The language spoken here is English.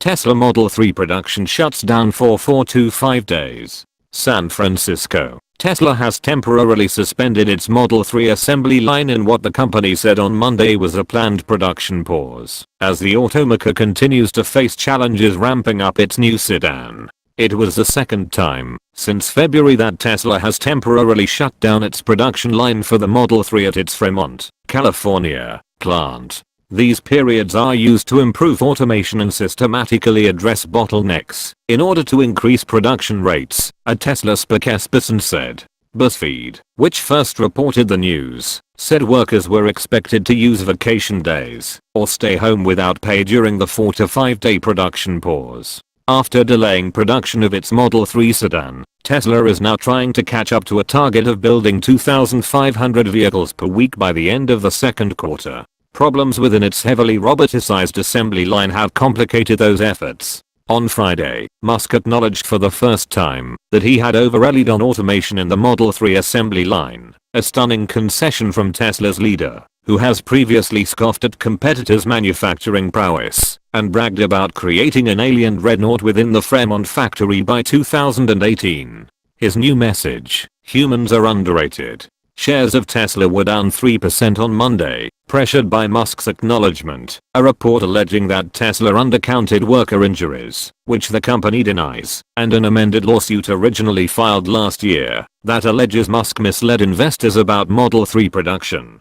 Tesla Model 3 production shuts down for 4 to 5 days. San Francisco. Tesla has temporarily suspended its Model 3 assembly line in what the company said on Monday was a planned production pause, as the automaker continues to face challenges ramping up its new sedan. It was the second time since February that Tesla has temporarily shut down its production line for the Model 3 at its Fremont, California, plant. These periods are used to improve automation and systematically address bottlenecks in order to increase production rates, a Tesla spokesperson said. BuzzFeed, which first reported the news, said workers were expected to use vacation days or stay home without pay during the 4 to 5 day production pause. After delaying production of its Model 3 sedan, Tesla is now trying to catch up to a target of building 2,500 vehicles per week by the end of the second quarter. Problems within its heavily roboticized assembly line have complicated those efforts. On Friday, Musk acknowledged for the first time that he had over-relied on automation in the Model 3 assembly line, a stunning concession from Tesla's leader, who has previously scoffed at competitors' manufacturing prowess and bragged about creating an alien dreadnought within the Fremont factory by 2018. His new message: humans are underrated. Shares of Tesla were down 3% on Monday, pressured by Musk's acknowledgement, a report alleging that Tesla undercounted worker injuries, which the company denies, and an amended lawsuit originally filed last year that alleges Musk misled investors about Model 3 production.